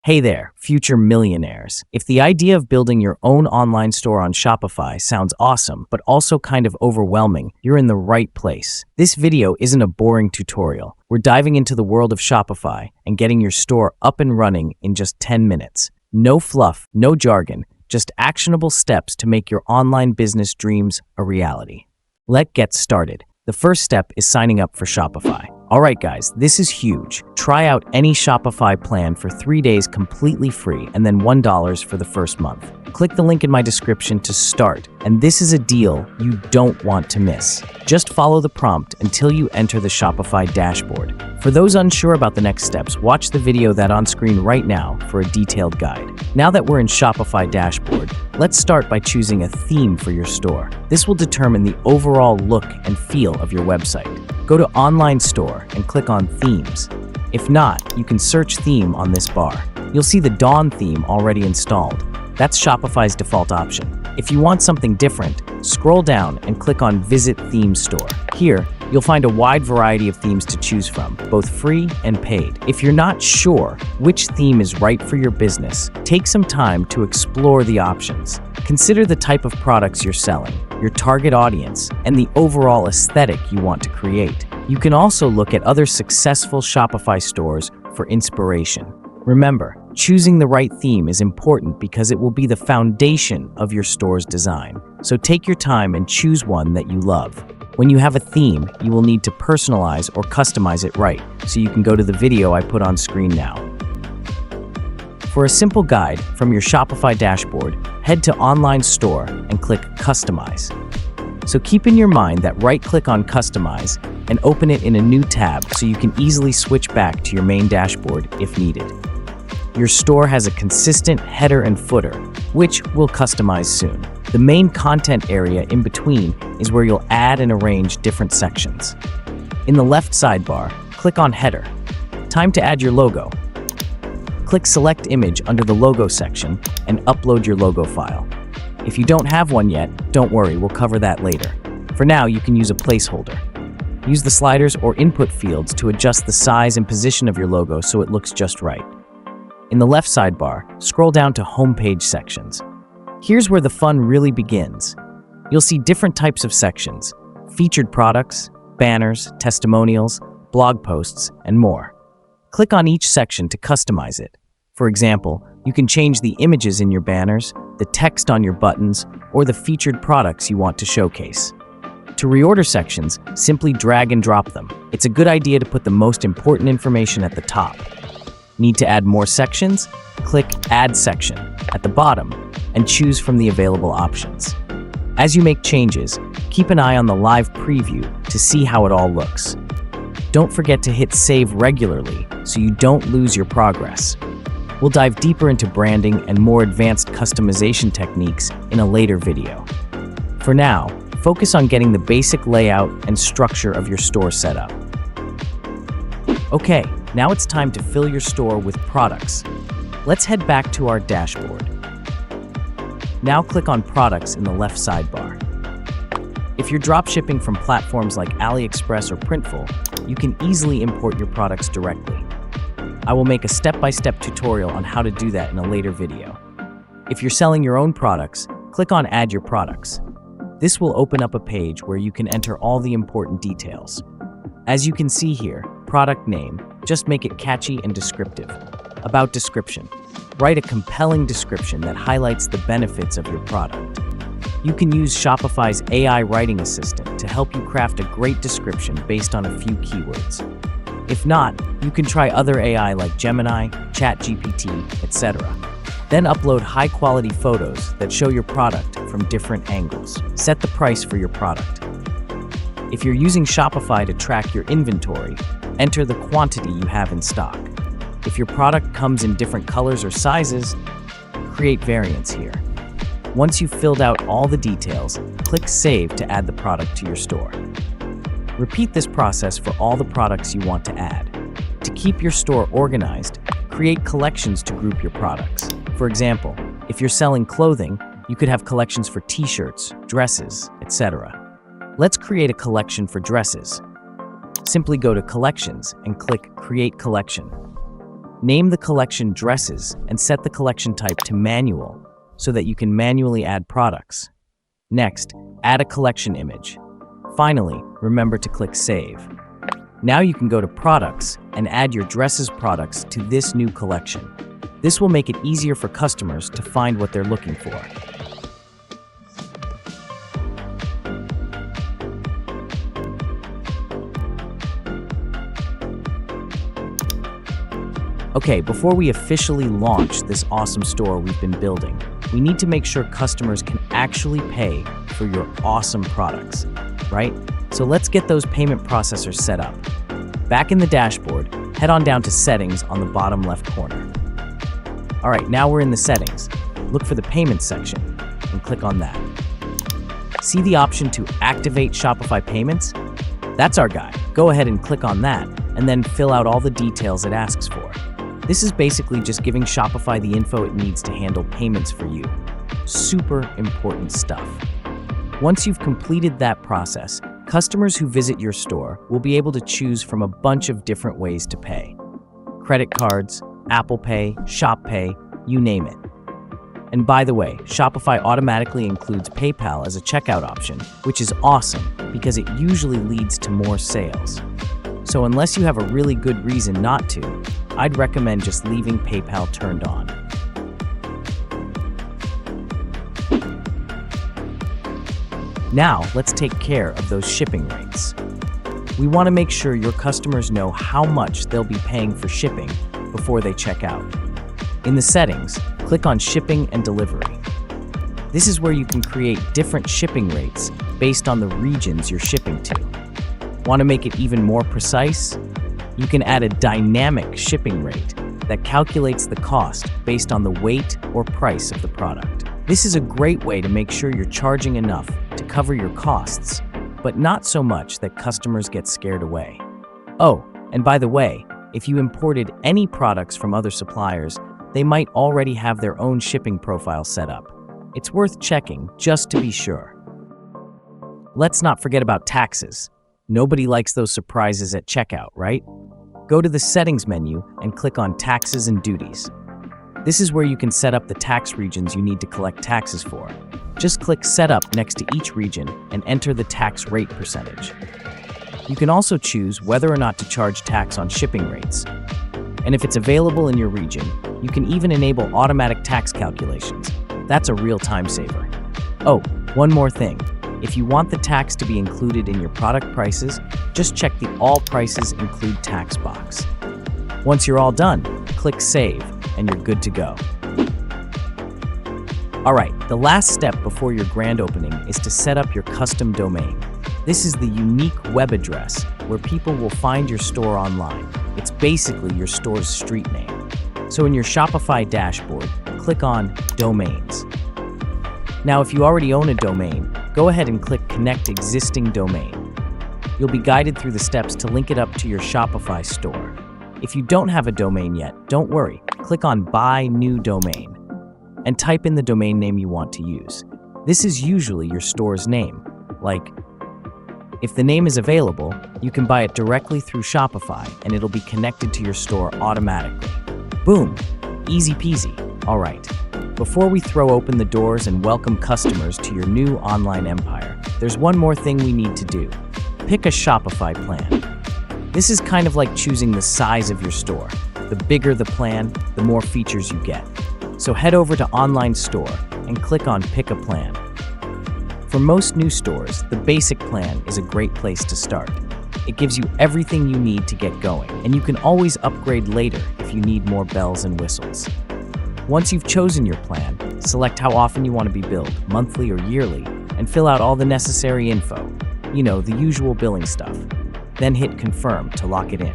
Hey there, future millionaires. If the idea of building your own online store on Shopify sounds awesome, but also kind of overwhelming, you're in the right place. This video isn't a boring tutorial. We're diving into the world of Shopify and getting your store up and running in just 10 minutes. No fluff, no jargon, just actionable steps to make your online business dreams a reality. Let's get started. The first step is signing up for Shopify. Alright guys, this is huge. Try out any Shopify plan for 3 days completely free and then $1 for the first month. Click the link in my description to start, and this is a deal you don't want to miss. Just follow the prompt until you enter the Shopify dashboard. For those unsure about the next steps, watch the video that's on screen right now for a detailed guide. Now that we're in Shopify dashboard, let's start by choosing a theme for your store. This will determine the overall look and feel of your website. Go to Online Store and click on Themes. If not, you can search theme on this bar. You'll see the Dawn theme already installed. That's Shopify's default option. If you want something different, scroll down and click on Visit Theme Store. Here, you'll find a wide variety of themes to choose from, both free and paid. If you're not sure which theme is right for your business, take some time to explore the options. Consider the type of products you're selling, your target audience, and the overall aesthetic you want to create. You can also look at other successful Shopify stores for inspiration. Remember, choosing the right theme is important because it will be the foundation of your store's design. So take your time and choose one that you love. When you have a theme, you will need to personalize or customize it right, so you can go to the video I put on screen now. For a simple guide from your Shopify dashboard, head to Online Store and click Customize. So keep in your mind that right-click on Customize and open it in a new tab so you can easily switch back to your main dashboard if needed. Your store has a consistent header and footer, which we'll customize soon. The main content area in between is where you'll add and arrange different sections. In the left sidebar, click on Header. Time to add your logo. Click Select Image under the Logo section and upload your logo file. If you don't have one yet, don't worry, we'll cover that later. For now, you can use a placeholder. Use the sliders or input fields to adjust the size and position of your logo so it looks just right. In the left sidebar, scroll down to Homepage sections. Here's where the fun really begins. You'll see different types of sections: featured products, banners, testimonials, blog posts, and more. Click on each section to customize it. For example, you can change the images in your banners, the text on your buttons, or the featured products you want to showcase. To reorder sections, simply drag and drop them. It's a good idea to put the most important information at the top. Need to add more sections? Click Add Section at the bottom and choose from the available options. As you make changes, keep an eye on the live preview to see how it all looks. Don't forget to hit Save regularly so you don't lose your progress. We'll dive deeper into branding and more advanced customization techniques in a later video. For now, focus on getting the basic layout and structure of your store set up. Okay, now it's time to fill your store with products. Let's head back to our dashboard. Now click on Products in the left sidebar. If you're dropshipping from platforms like AliExpress or Printful, you can easily import your products directly. I will make a step-by-step tutorial on how to do that in a later video. If you're selling your own products, click on Add Your Products. This will open up a page where you can enter all the important details. As you can see here, product name, just make it catchy and descriptive. About description, write a compelling description that highlights the benefits of your product. You can use Shopify's AI writing assistant to help you craft a great description based on a few keywords. If not, you can try other AI like Gemini, ChatGPT, etc. Then upload high-quality photos that show your product from different angles. Set the price for your product. If you're using Shopify to track your inventory, enter the quantity you have in stock. If your product comes in different colors or sizes, create variants here. Once you've filled out all the details, click Save to add the product to your store. Repeat this process for all the products you want to add. To keep your store organized, create collections to group your products. For example, if you're selling clothing, you could have collections for t-shirts, dresses, etc. Let's create a collection for dresses. Simply go to Collections and click Create Collection. Name the collection dresses and set the collection type to manual so that you can manually add products. Next, add a collection image. Finally, remember to click Save. Now you can go to Products and add your dresses products to this new collection. This will make it easier for customers to find what they're looking for. Okay, before we officially launch this awesome store we've been building, we need to make sure customers can actually pay for your awesome products, right? So let's get those payment processors set up. Back in the dashboard, head on down to Settings on the bottom left corner. All right, now we're in the Settings. Look for the Payments section and click on that. See the option to Activate Shopify Payments? That's our guy. Go ahead and click on that, and then fill out all the details it asks for. This is basically just giving Shopify the info it needs to handle payments for you. Super important stuff. Once you've completed that process, customers who visit your store will be able to choose from a bunch of different ways to pay. Credit cards, Apple Pay, Shop Pay, you name it. And by the way, Shopify automatically includes PayPal as a checkout option, which is awesome because it usually leads to more sales. So unless you have a really good reason not to, I'd recommend just leaving PayPal turned on. Now, let's take care of those shipping rates. We want to make sure your customers know how much they'll be paying for shipping before they check out. In the settings, click on Shipping and Delivery. This is where you can create different shipping rates based on the regions you're shipping to. Want to make it even more precise? You can add a dynamic shipping rate that calculates the cost based on the weight or price of the product. This is a great way to make sure you're charging enough to cover your costs, but not so much that customers get scared away. Oh, and by the way, if you imported any products from other suppliers, they might already have their own shipping profile set up. It's worth checking just to be sure. Let's not forget about taxes. Nobody likes those surprises at checkout, right? Go to the Settings menu and click on Taxes and Duties. This is where you can set up the tax regions you need to collect taxes for. Just click Setup next to each region and enter the tax rate percentage. You can also choose whether or not to charge tax on shipping rates. And if it's available in your region, you can even enable automatic tax calculations. That's a real time saver. Oh, one more thing. If you want the tax to be included in your product prices, just check the All Prices Include Tax box. Once you're all done, click Save, and you're good to go. All right, the last step before your grand opening is to set up your custom domain. This is the unique web address where people will find your store online. It's basically your store's street name. So in your Shopify dashboard, click on Domains. Now, if you already own a domain, go ahead and click Connect Existing Domain. You'll be guided through the steps to link it up to your Shopify store. If you don't have a domain yet, don't worry. Click on Buy New Domain and type in the domain name you want to use. This is usually your store's name. If the name is available, you can buy it directly through Shopify and it'll be connected to your store automatically. Boom! Easy peasy. All right. Before we throw open the doors and welcome customers to your new online empire, there's one more thing we need to do. Pick a Shopify plan. This is kind of like choosing the size of your store. The bigger the plan, the more features you get. So head over to Online Store and click on Pick a Plan. For most new stores, the basic plan is a great place to start. It gives you everything you need to get going, and you can always upgrade later if you need more bells and whistles. Once you've chosen your plan, select how often you want to be billed, monthly or yearly, and fill out all the necessary info. You know, the usual billing stuff. Then hit Confirm to lock it in.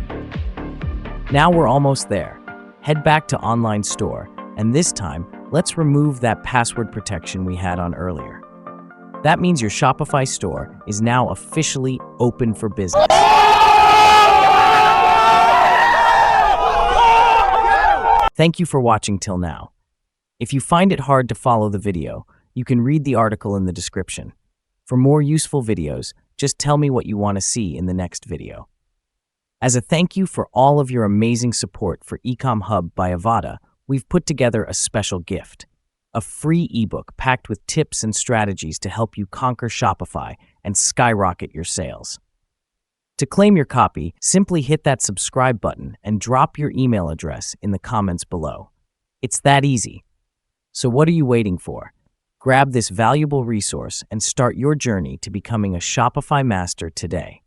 Now we're almost there. Head back to Online Store, and this time, let's remove that password protection we had on earlier. That means your Shopify store is now officially open for business. Thank you for watching till now. If you find it hard to follow the video, you can read the article in the description. For more useful videos, just tell me what you want to see in the next video. As a thank you for all of your amazing support for Ecom Hub by Avada, we've put together a special gift. A free ebook packed with tips and strategies to help you conquer Shopify and skyrocket your sales. To claim your copy, simply hit that subscribe button and drop your email address in the comments below. It's that easy. So what are you waiting for? Grab this valuable resource and start your journey to becoming a Shopify master today.